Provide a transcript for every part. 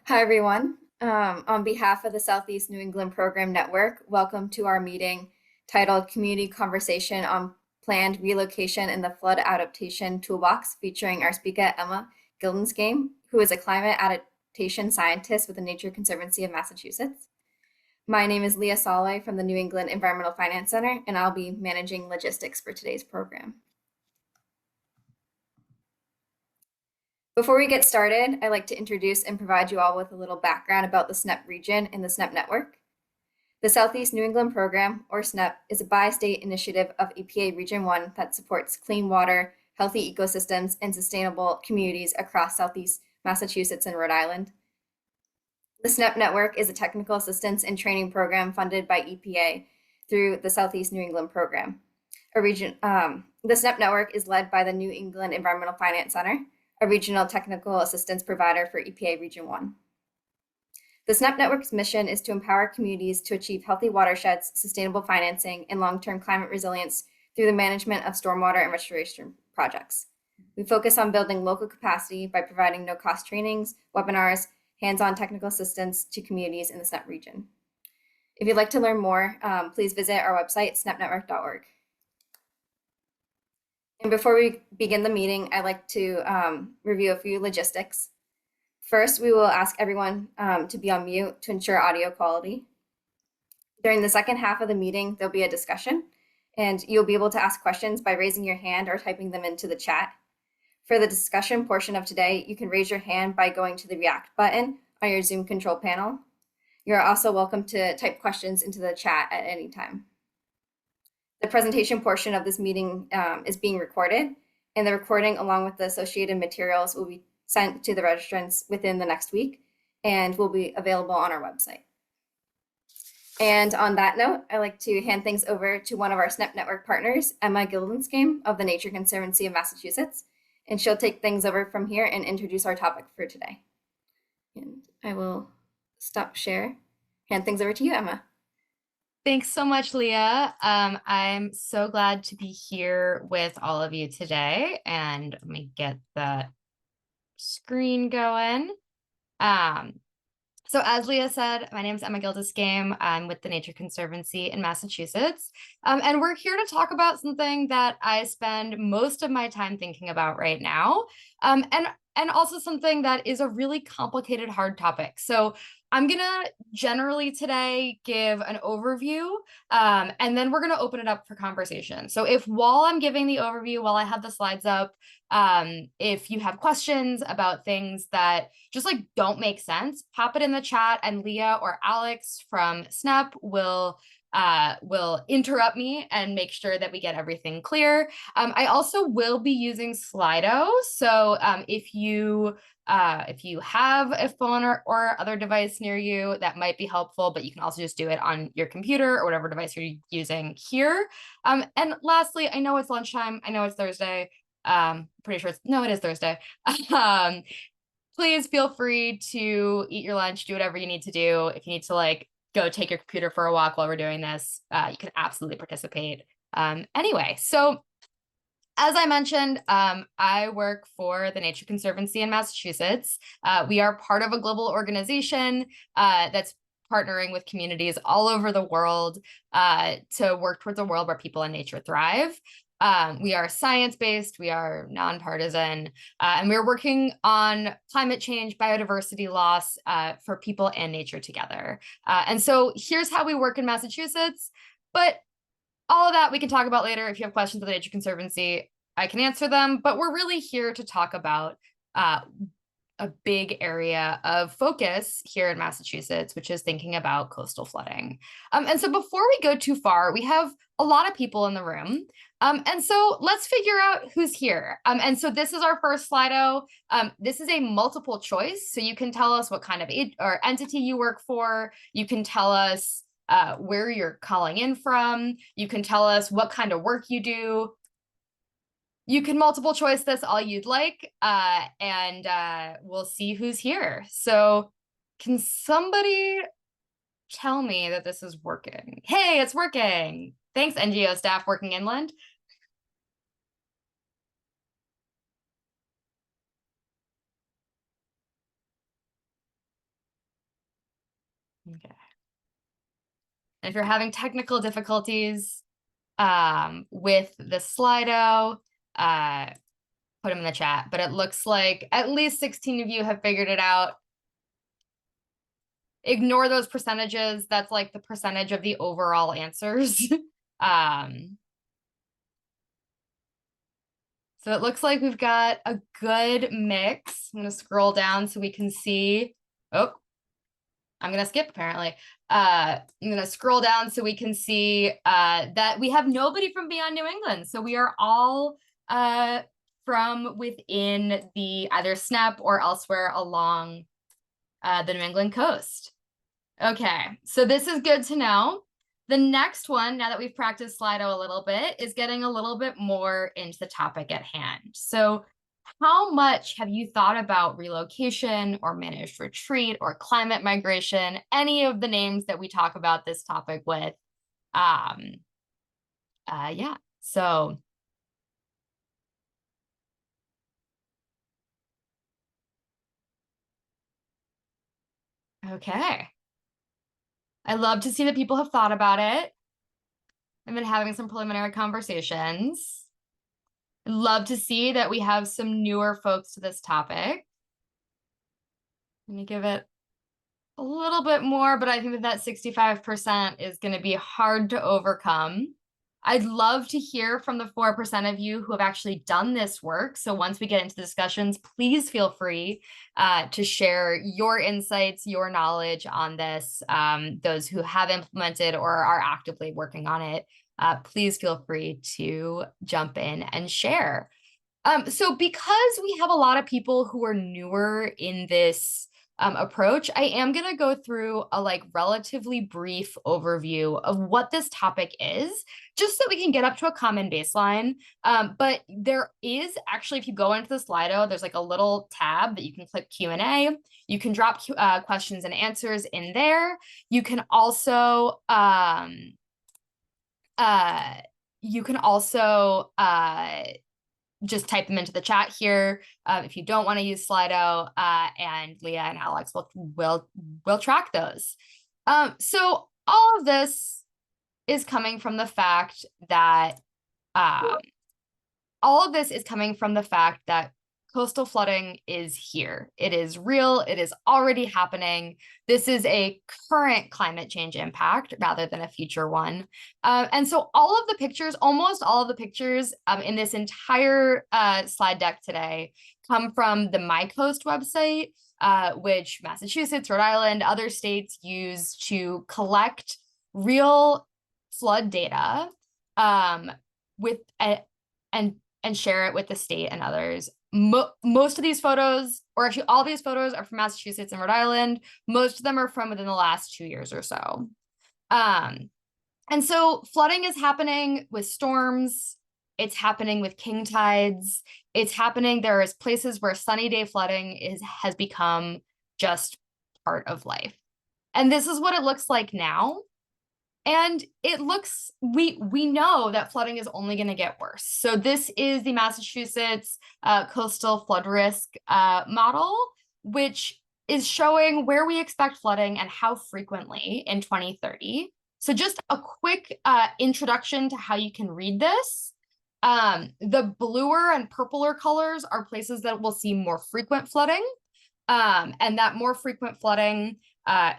Hi, everyone. On behalf of the Southeast New England Program Network, welcome to our meeting titled Community Conversation on Planned Relocation in the Flood Adaptation Toolbox, featuring our speaker, Emma Gildensgame, who is a climate adaptation scientist with the Nature Conservancy of Massachusetts. My name is Leah Solway from the New England Environmental Finance Center, and I'll be managing logistics for today's program. Before we get started, I'd like to introduce and provide you all with a little background about the SNEP region and the SNEP network. The Southeast New England Program, or SNEP, is a bi-state initiative of EPA Region 1 that supports clean water, healthy ecosystems, and sustainable communities across Southeast Massachusetts and Rhode Island. The SNEP network is a technical assistance and training program funded by EPA through the Southeast New England Program. The SNEP network is led by the New England Environmental Finance Center, a regional technical assistance provider for EPA Region 1. The SNEP network's mission is to empower communities to achieve healthy watersheds, sustainable financing, and long-term climate resilience through the management of stormwater and restoration projects. We focus on building local capacity by providing no-cost trainings, webinars, hands-on technical assistance to communities in the SNEP region. If you'd like to learn more, please visit our website, snepnetwork.org. And before we begin the meeting, I'd like to review a few logistics. First, we will ask everyone to be on mute to ensure audio quality. During the second half of the meeting, there'll be a discussion, and you'll be able to ask questions by raising your hand or typing them into the chat. For the discussion portion of today, you can raise your hand by going to the React button on your Zoom control panel. You're also welcome to type questions into the chat at any time. The presentation portion of this meeting is being recorded, and the recording along with the associated materials will be sent to the registrants within the next week and will be available on our website. And on that note, I'd like to hand things over to one of our SNEP network partners, Emma Gildensgame of the Nature Conservancy of Massachusetts, and she'll take things over from here and introduce our topic for today. And I will stop share, hand things over to you, Emma. Thanks so much, Leah. I'm so glad to be here with all of you today. And let me get that screen going. So as Leah said, my name is Emma Gildesgame. I'm with the Nature Conservancy in Massachusetts. And we're here to talk about something that I spend most of my time thinking about right now. And also something that is a really complicated, hard topic. So I'm gonna generally today give an overview, and then we're gonna open it up for conversation. So if while I'm giving the overview, while I have the slides up, if you have questions about things that just like don't make sense, pop it in the chat and Leah or Alex from SNEP will interrupt me and make sure that we get everything clear. I also will be using Slido. So if you have a phone or other device near you, that might be helpful, but you can also just do it on your computer or whatever device you're using here. And lastly, I know it's lunchtime. I know it's Thursday. Pretty sure it is Thursday. Please feel free to eat your lunch, do whatever you need to do. If you need to like go take your computer for a walk while we're doing this, you can absolutely participate. Anyway, so as I mentioned, I work for the Nature Conservancy in Massachusetts. We are part of a global organization that's partnering with communities all over the world to work towards a world where people and nature thrive. We are science-based, we are nonpartisan, and we're working on climate change, biodiversity loss for people and nature together. And so here's how we work in Massachusetts, but all of that we can talk about later. If you have questions of the Nature Conservancy, I can answer them, but we're really here to talk about a big area of focus here in Massachusetts, which is thinking about coastal flooding. And so before we go too far, we have a lot of people in the room. And so let's figure out who's here. And so this is our first Slido. This is a multiple choice. So you can tell us what kind of entity you work for. You can tell us where you're calling in from. You can tell us what kind of work you do. You can multiple choice this all you'd like, and we'll see who's here. So can somebody tell me that this is working? Hey, it's working. Thanks, NGO staff working inland. Okay. And if you're having technical difficulties with the Slido, put them in the chat. But it looks like at least 16 of you have figured it out. Ignore those percentages. That's like the percentage of the overall answers. So it looks like we've got a good mix. I'm going to scroll down so we can see. Oh, I'm going to skip apparently. I'm going to scroll down so we can see that we have nobody from beyond New England. So we are all from within the either SNEP or elsewhere along the New England coast. Okay, so this is good to know. The next one, now that we've practiced Slido a little bit, is getting a little bit more into the topic at hand. So how much have you thought about relocation or managed retreat or climate migration, any of the names that we talk about this topic with? Yeah, so. Okay. I love to see that people have thought about it. I've been having some preliminary conversations. I'd love to see that we have some newer folks to this topic. Let me give it a little bit more, but I think that 65% is going to be hard to overcome. I'd love to hear from the 4% of you who have actually done this work. So once we get into the discussions, please feel free to share your insights, your knowledge on this. Those who have implemented or are actively working on it, please feel free to jump in and share. So because we have a lot of people who are newer in this approach, I am going to go through a relatively brief overview of what this topic is, just so we can get up to a common baseline. But there is actually, if you go into the Slido, there's like a little tab that you can click Q&A. You can drop questions and answers in there. You can also just type them into the chat here if you don't want to use Slido, and Leah and Alex will track those. So all of this is coming from the fact that coastal flooding is here. It is real. It is already happening. This is a current climate change impact rather than a future one. And so all of the pictures, almost all of the pictures in this entire slide deck today come from the My Coast website, which Massachusetts, Rhode Island, other states use to collect real flood data and share it with the state and others. Most of these photos, or actually all these photos, are from Massachusetts and Rhode Island. Most of them are from within the last 2 years or so. And so flooding is happening with storms. It's happening with king tides. It's happening. There is places where sunny day flooding has become just part of life. And this is what it looks like now. And it looks, we know that flooding is only going to get worse. So this is the Massachusetts coastal flood risk model, which is showing where we expect flooding and how frequently in 2030. So just a quick introduction to how you can read this. The bluer and purpler colors are places that will see more frequent flooding. And that more frequent flooding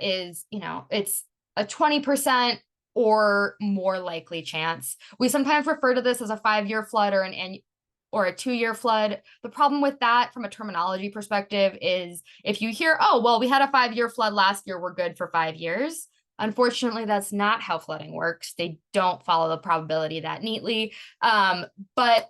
is, it's a 20% or more likely chance. We sometimes refer to this as a 5-year flood or a 2-year flood. The problem with that from a terminology perspective is if you hear, oh, well, we had a 5-year flood last year, we're good for 5 years. Unfortunately, that's not how flooding works. They don't follow the probability that neatly. But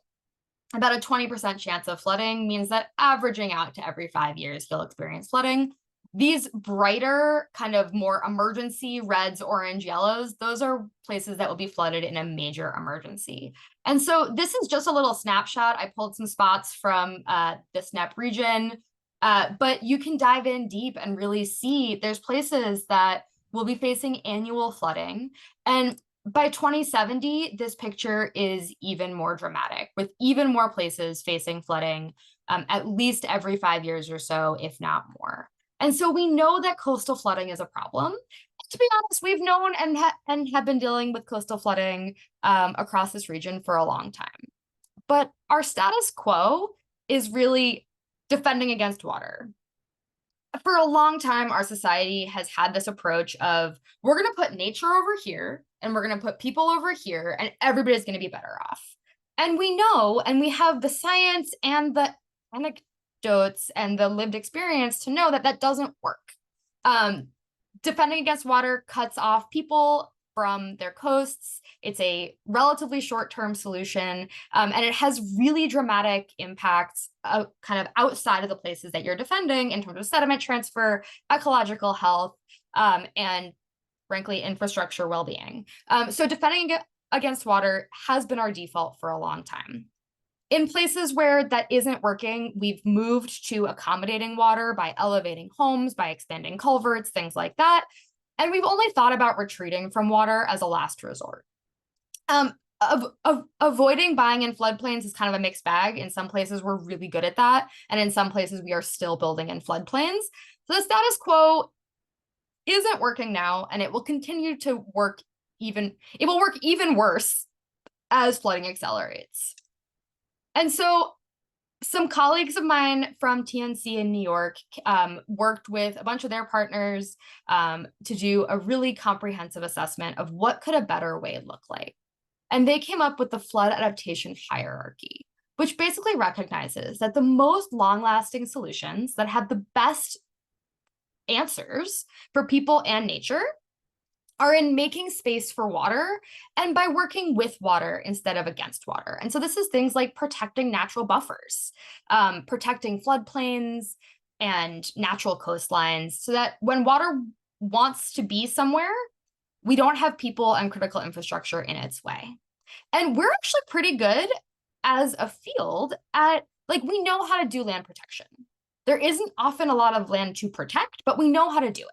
about a 20% chance of flooding means that averaging out to every 5 years, you'll experience flooding. These brighter, kind of more emergency reds, orange, yellows, those are places that will be flooded in a major emergency. And so this is just a little snapshot. I pulled some spots from the SNEP region, but you can dive in deep and really see there's places that will be facing annual flooding. And by 2070, this picture is even more dramatic, with even more places facing flooding at least every 5 years or so, if not more. And so we know that coastal flooding is a problem. To be honest, we've known and have been dealing with coastal flooding across this region for a long time. But our status quo is really defending against water. For a long time, our society has had this approach of we're going to put nature over here and we're going to put people over here and everybody's going to be better off. And we know, and we have the science and the anecdotes and the lived experience to know that that doesn't work. Defending against water cuts off people from their coasts. It's a relatively short-term solution, and it has really dramatic impacts kind of outside of the places that you're defending in terms of sediment transfer, ecological health, and frankly, infrastructure well-being. So defending against water has been our default for a long time. In places where that isn't working, we've moved to accommodating water by elevating homes, by expanding culverts, things like that. And we've only thought about retreating from water as a last resort. Avoiding buying in floodplains is kind of a mixed bag. In some places, we're really good at that. And in some places, we are still building in floodplains. So the status quo isn't working now, and it will continue to work it will work even worse as flooding accelerates. And so some colleagues of mine from TNC in New York worked with a bunch of their partners to do a really comprehensive assessment of what could a better way look like. And they came up with the flood adaptation hierarchy, which basically recognizes that the most long-lasting solutions that have the best answers for people and nature are in making space for water and by working with water instead of against water. And so this is things like protecting natural buffers, protecting floodplains and natural coastlines so that when water wants to be somewhere, we don't have people and critical infrastructure in its way. And we're actually pretty good as a field at, we know how to do land protection. There isn't often a lot of land to protect, but we know how to do it.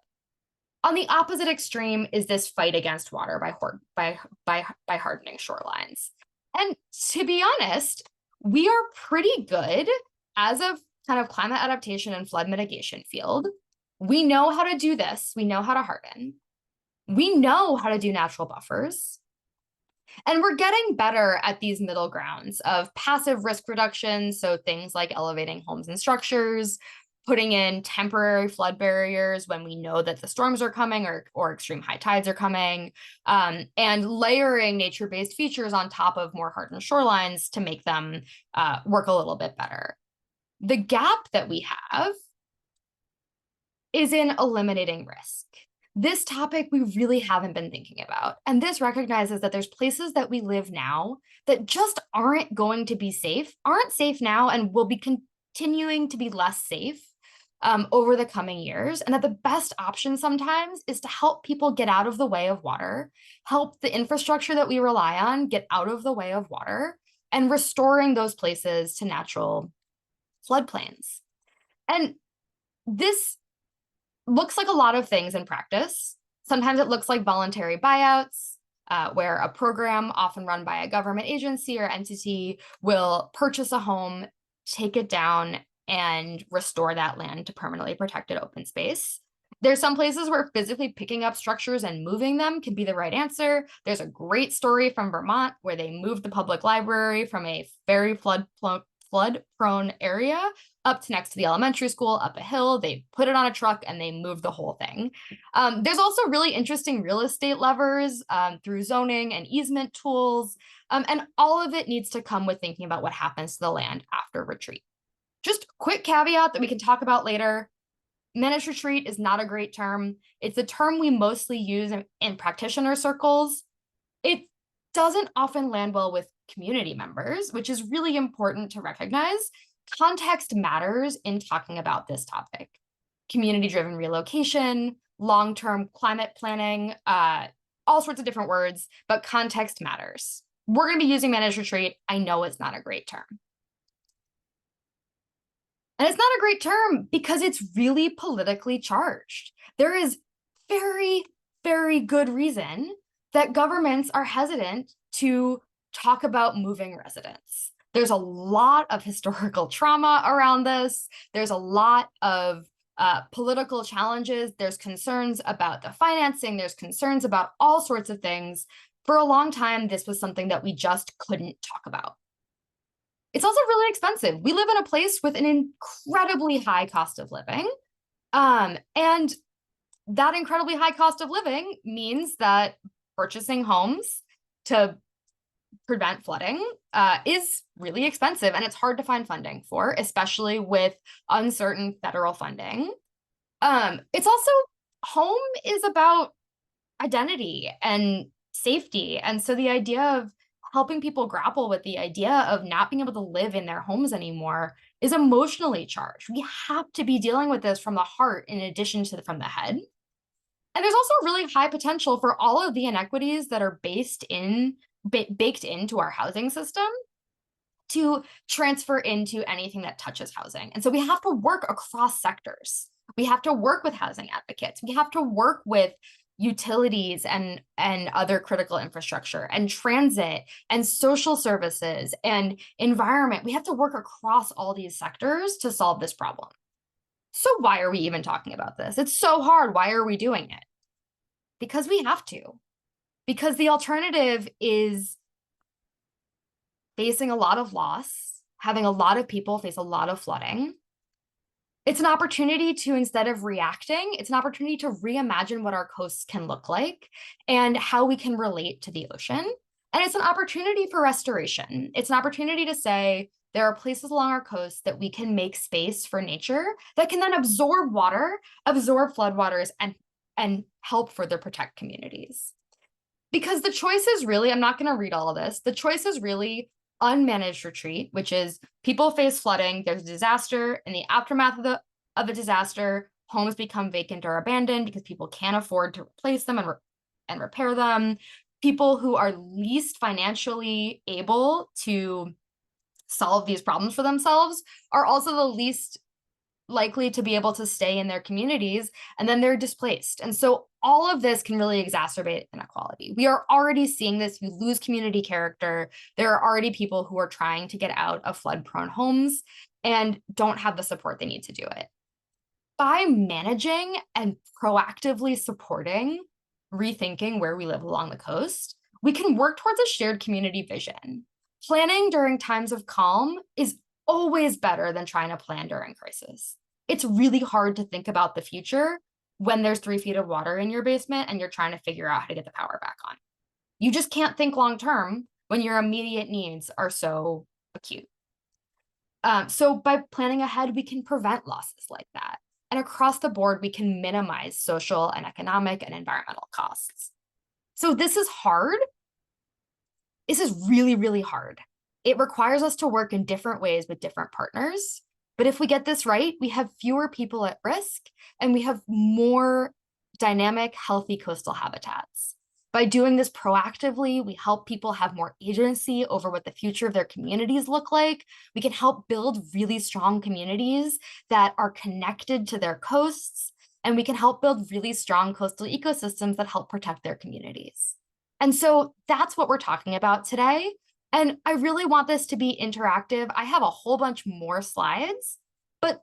On the opposite extreme is this fight against water by hardening shorelines. And to be honest, we are pretty good as a kind of climate adaptation and flood mitigation field. We know how to do this. We know how to harden. We know how to do natural buffers. And we're getting better at these middle grounds of passive risk reduction. So things like elevating homes and structures, putting in temporary flood barriers when we know that the storms are coming or extreme high tides are coming, and layering nature-based features on top of more hardened shorelines to make them work a little bit better. The gap that we have is in eliminating risk. This topic we really haven't been thinking about, and this recognizes that there's places that we live now that just aren't going to be safe, aren't safe now, and will be continuing to be less safe over the coming years, and that the best option sometimes is to help people get out of the way of water, help the infrastructure that we rely on get out of the way of water, and restoring those places to natural floodplains. And this looks like a lot of things in practice. Sometimes it looks like voluntary buyouts, where a program often run by a government agency or entity will purchase a home, take it down, and restore that land to permanently protected open space. There's some places where physically picking up structures and moving them can be the right answer. There's a great story from Vermont where they moved the public library from a very flood-prone area up to next to the elementary school, up a hill. They put it on a truck and they moved the whole thing. There's also really interesting real estate levers through zoning and easement tools. And all of it needs to come with thinking about what happens to the land after retreat. Just a quick caveat that we can talk about later. Managed retreat is not a great term. It's a term we mostly use in practitioner circles. It doesn't often land well with community members, which is really important to recognize. Context matters in talking about this topic. Community-driven relocation, long-term climate planning, all sorts of different words, but context matters. We're going to be using managed retreat. I know it's not a great term. And it's not a great term because it's really politically charged. There is very, very good reason that governments are hesitant to talk about moving residents. There's a lot of historical trauma around this. There's a lot of political challenges, there's concerns about the financing, there's concerns about all sorts of things. For a long time, this was something that we just couldn't talk about. It's also really expensive. We live in a place with an incredibly high cost of living. And that incredibly high cost of living means that purchasing homes to prevent flooding is really expensive, and it's hard to find funding for, especially with uncertain federal funding. It's also, home is about identity and safety. And so the idea of helping people grapple with the idea of not being able to live in their homes anymore is emotionally charged. We have to be dealing with this from the heart in addition to from the head. And there's also really high potential for all of the inequities that are baked into our housing system to transfer into anything that touches housing. And so we have to work across sectors. We have to work with housing advocates. We have to work with utilities and other critical infrastructure and transit and social services and environment. We have to work across all these sectors to solve this problem. So why are we even talking about this? It's so hard. Why are we doing it? Because we have to. Because the alternative is facing a lot of loss, having a lot of people face a lot of flooding. It's an opportunity to, instead of reacting, it's an opportunity to reimagine what our coasts can look like and how we can relate to the ocean. And it's an opportunity for restoration. It's an opportunity to say, there are places along our coast that we can make space for nature that can then absorb water, absorb floodwaters, and help further protect communities. Because the choice is really, I'm not going to read all of this, the choice is really unmanaged retreat, which is people face flooding, there's a disaster, in the aftermath of a disaster, homes become vacant or abandoned because people can't afford to replace them and repair them. People who are least financially able to solve these problems for themselves are also the least likely to be able to stay in their communities, and then they're displaced. And so all of this can really exacerbate inequality. We are already seeing this. You lose community character. There are already people who are trying to get out of flood-prone homes and don't have the support they need to do it. By managing and proactively supporting rethinking where we live along the coast, we can work towards a shared community vision. Planning during times of calm is always better than trying to plan during crisis. It's really hard to think about the future when there's 3 feet of water in your basement and you're trying to figure out how to get the power back on. You just can't think long term when your immediate needs are so acute. So by planning ahead, we can prevent losses like that. And across the board, we can minimize social and economic and environmental costs. So this is hard. This is really, really hard. It requires us to work in different ways with different partners. But if we get this right, we have fewer people at risk and we have more dynamic, healthy coastal habitats. By doing this proactively, we help people have more agency over what the future of their communities look like. We can help build really strong communities that are connected to their coasts, and we can help build really strong coastal ecosystems that help protect their communities. And so that's what we're talking about today. And I really want this to be interactive. I have a whole bunch more slides, but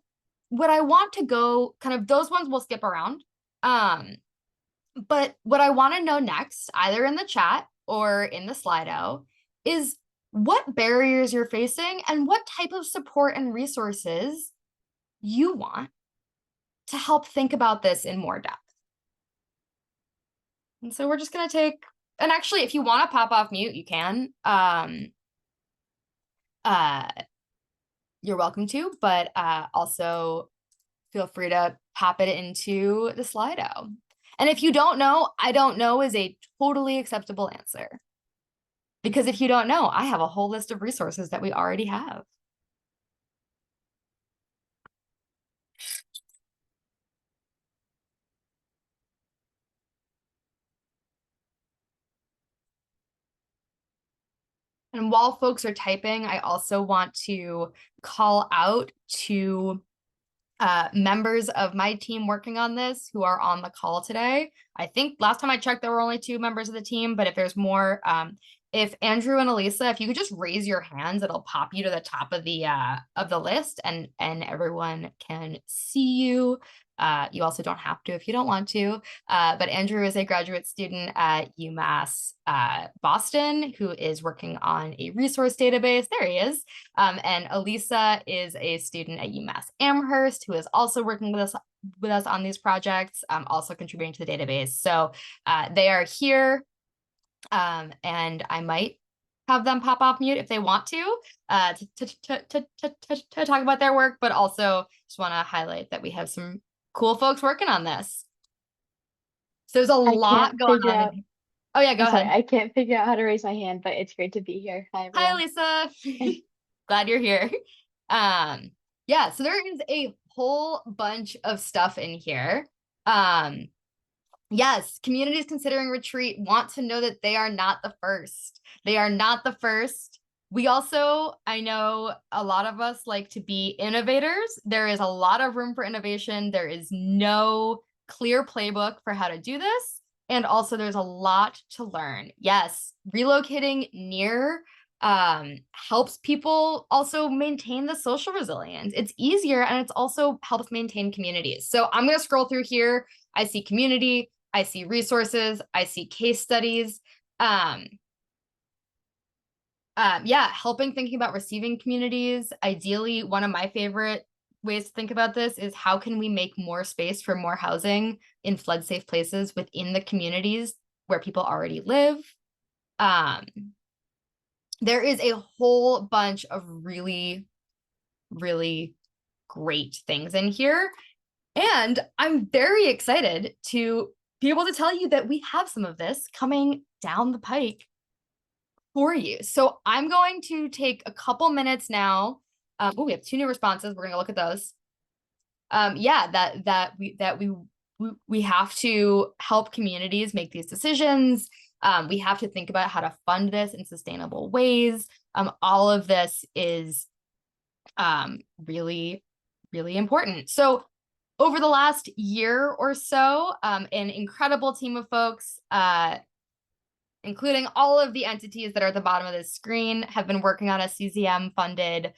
what I want to go, kind of those ones we'll skip around. But what I want to know next, either in the chat or in the Slido, is what barriers you're facing and what type of support and resources you want to help think about this in more depth. And so we're just going to take, and actually, if you want to pop off mute, you can. You're welcome to, but also feel free to pop it into the Slido. And if you don't know, I don't know is a totally acceptable answer. Because if you don't know, I have a whole list of resources that we already have. And while folks are typing, I also want to call out to members of my team working on this who are on the call today. I think last time I checked, there were only 2 members of the team, but if there's more, if Andrew and Elisa, if you could just raise your hands, it'll pop you to the top of the list, and everyone can see you. You also don't have to if you don't want to. But Andrew is a graduate student at UMass Boston who is working on a resource database. There he is. And Elisa is a student at UMass Amherst who is also working with us on these projects, also contributing to the database. So they are here, and I might have them pop off mute if they want to talk about their work, but also just want to highlight that we have some cool folks working on this. So there's a I lot can't going figure on out. in. Oh yeah, go I'm sorry, ahead. I can't figure out how to raise my hand, but it's great to be here. Hi, Hi, everyone. Lisa. Glad you're here. Yeah, so there is a whole bunch of stuff in here. Yes, communities considering retreat want to know that they are not the first. They are not the first. We also, I know a lot of us like to be innovators. There is a lot of room for innovation. There is no clear playbook for how to do this. And also there's a lot to learn. Yes, relocating near helps people also maintain the social resilience. It's easier, and it's also helps maintain communities. So I'm going to scroll through here. I see community, I see resources, I see case studies. Yeah, helping thinking about receiving communities. Ideally, one of my favorite ways to think about this is how can we make more space for more housing in flood safe places within the communities where people already live. There is a whole bunch of really, really great things in here. And I'm very excited to be able to tell you that we have some of this coming down the pike for you. So I'm going to take a couple minutes now. Oh, we have 2 new responses. We're going to look at those. Yeah, we have to help communities make these decisions. We have to think about how to fund this in sustainable ways. All of this is really, really important. So over the last year or so, an incredible team of folks, including all of the entities that are at the bottom of this screen, have been working on a CZM-funded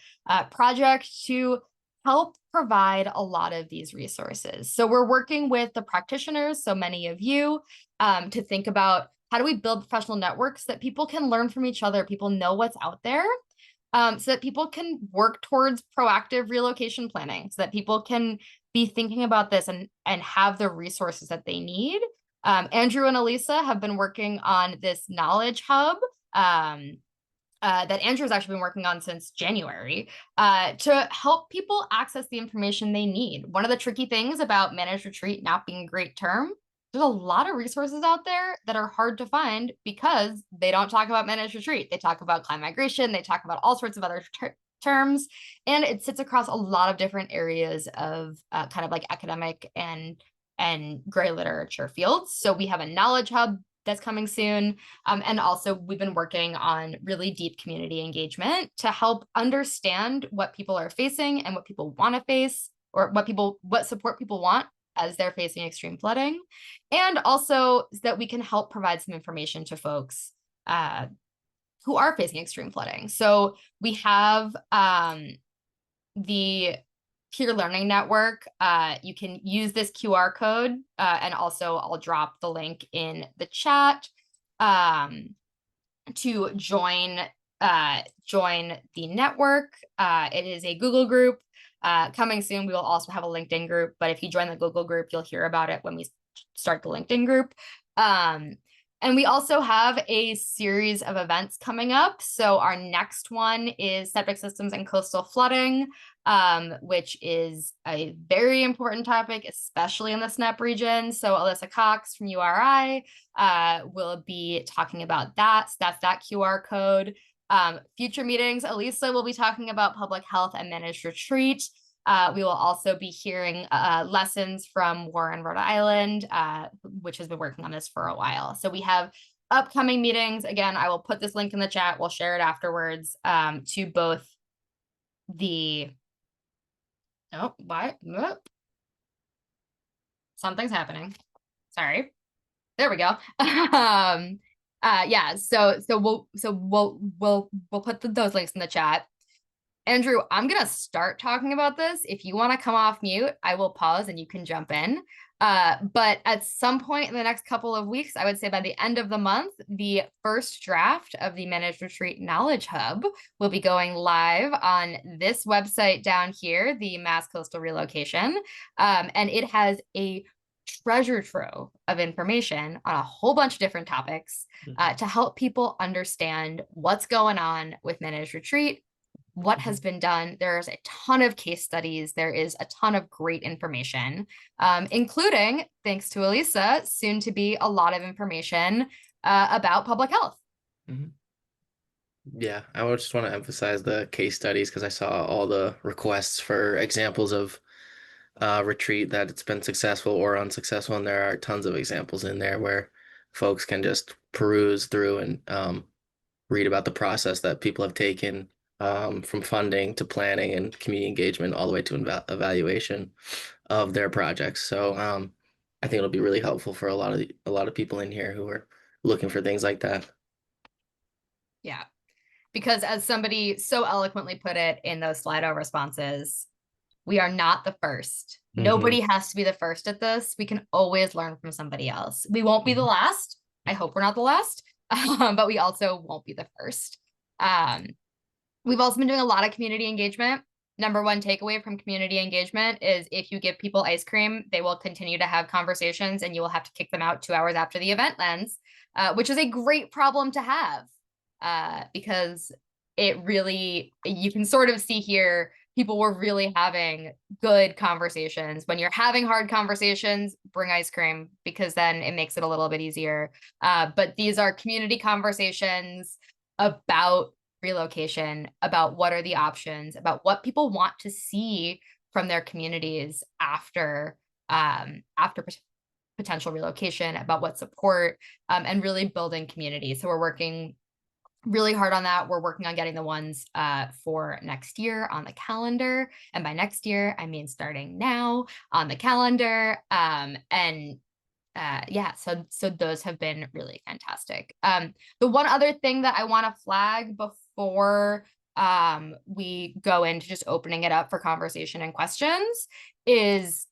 project to help provide a lot of these resources. So we're working with the practitioners, so many of you, to think about how do we build professional networks that people can learn from each other, people know what's out there, so that people can work towards proactive relocation planning, so that people can be thinking about this and have the resources that they need. Andrew and Elisa have been working on this knowledge hub that Andrew's actually been working on since January to help people access the information they need. One of the tricky things about managed retreat not being a great term, there's a lot of resources out there that are hard to find because they don't talk about managed retreat. They talk about climate migration. They talk about all sorts of other terms, and it sits across a lot of different areas of kind of like academic and gray literature fields. So we have a knowledge hub that's coming soon. And also we've been working on really deep community engagement to help understand what people are facing and what people want to face, or what support people want as they're facing extreme flooding. And also that we can help provide some information to folks who are facing extreme flooding. So we have the peer learning network. You can use this QR code, and also I'll drop the link in the chat to join the network. It is a Google group. Coming soon, we will also have a LinkedIn group, but if you join the Google group, you'll hear about it when we start the LinkedIn group. And we also have a series of events coming up. So our next one is septic systems and coastal flooding, which is a very important topic, especially in the SNEP region. So Alyssa Cox from URI will be talking about that. So that's that QR code. Future meetings, Elisa will be talking about public health and managed retreat. We will also be hearing lessons from Warren, Rhode Island, which has been working on this for a while. So we have upcoming meetings. Again, I will put this link in the chat. We'll share it afterwards to both the... Oh, what? Something's happening. Sorry. There we go. Yeah, so we'll put those links in the chat. Andrew, I'm gonna start talking about this. If you want to come off mute, I will pause and you can jump in. But at some point in the next couple of weeks, I would say by the end of the month, the first draft of the Managed Retreat Knowledge Hub will be going live on this website down here, the Mass Coastal Relocation. And it has a treasure trove of information on a whole bunch of different topics to help people understand what's going on with Managed Retreat, what has been done. There's a ton of case studies. There is a ton of great information, including, thanks to Elisa, soon to be a lot of information about public health. Yeah, I would just want to emphasize the case studies because I saw all the requests for examples of retreat that it's been successful or unsuccessful, and there are tons of examples in there where folks can just peruse through and read about the process that people have taken from funding to planning and community engagement all the way to evaluation of their projects. So I think it'll be really helpful for a lot of people in here who are looking for things like that. Yeah, because as somebody so eloquently put it in those Slido responses, we are not the first. Nobody has to be the first at this. We can always learn from somebody else. We won't be the last. I hope we're not the last, but we also won't be the first. We've also been doing a lot of community engagement. Number one takeaway from community engagement is if you give people ice cream, they will continue to have conversations and you will have to kick them out 2 hours after the event ends, which is a great problem to have because it really, you can sort of see here, people were really having good conversations. When you're having hard conversations, bring ice cream because then it makes it a little bit easier. But these are community conversations about relocation, about what are the options, about what people want to see from their communities after potential relocation, about what support, and really building community. So we're working really hard on that. We're working on getting the ones for next year on the calendar. And by next year, I mean starting now on the calendar. Yeah, so those have been really fantastic. The one other thing that I want to flag before we go into just opening it up for conversation and questions is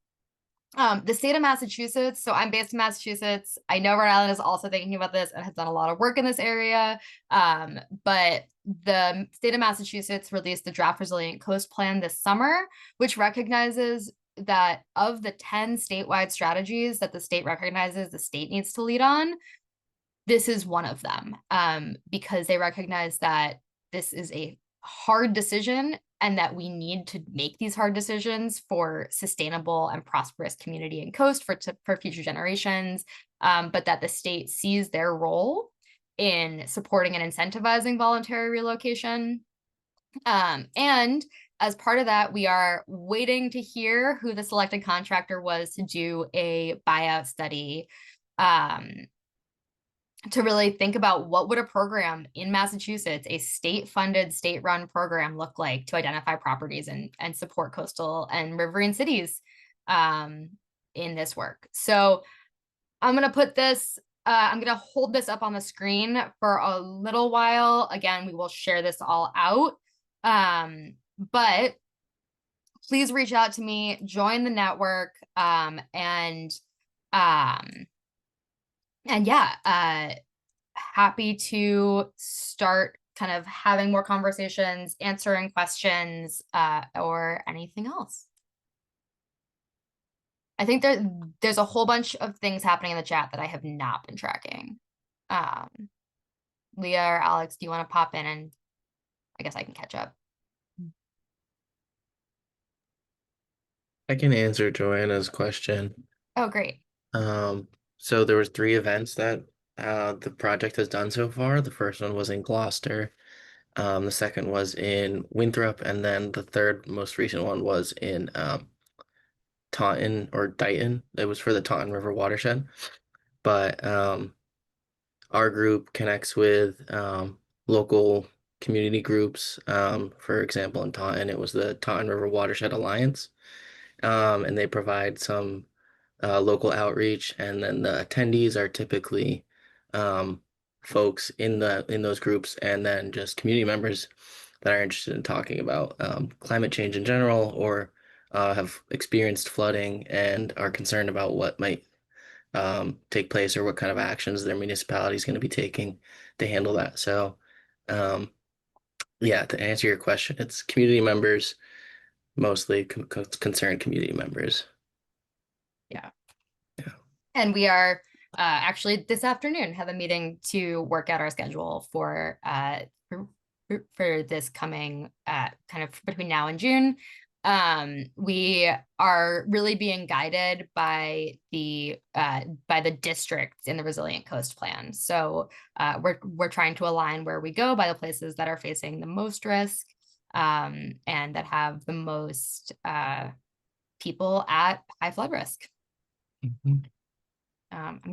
the state of Massachusetts. So I'm based in Massachusetts. I know Rhode Island is also thinking about this and has done a lot of work in this area. But the state of Massachusetts released the Draft Resilient Coast Plan this summer, which recognizes that of the 10 statewide strategies that the state recognizes the state needs to lead on, this is one of them, because they recognize that this is a hard decision and that we need to make these hard decisions for sustainable and prosperous community and coast for future generations, but that the state sees their role in supporting and incentivizing voluntary relocation. And as part of that, we are waiting to hear who the selected contractor was to do a buyout study to really think about what would a program in Massachusetts, a state-funded, state-run program look like to identify properties and support coastal and riverine cities in this work. So I'm going to put this, I'm going to hold this up on the screen for a little while. Again, we will share this all out. But please reach out to me, join the network, and yeah, happy to start kind of having more conversations, answering questions, or anything else. I think there's a whole bunch of things happening in the chat that I have not been tracking. Leah or Alex, do you want to pop in and I guess I can catch up? I can answer Joanna's question. Oh, great. So there was 3 events that the project has done so far. The first one was in Gloucester. The second was in Winthrop, and then the third most recent one was in Taunton or Dighton. It was for the Taunton River watershed. But our group connects with local community groups. For example, in Taunton, it was the Taunton River Watershed Alliance. And they provide some local outreach, and then the attendees are typically folks in those groups, and then just community members that are interested in talking about climate change in general, or have experienced flooding and are concerned about what might take place, or what kind of actions their municipality is going to be taking to handle that. So, yeah, to answer your question, it's community members, mostly concerned community members. And we are actually this afternoon have a meeting to work out our schedule for this coming kind of between now and June. We are really being guided by the districts in the Resilient Coast Plan. So we're trying to align where we go by the places that are facing the most risk, and that have the most people at high flood risk. I'm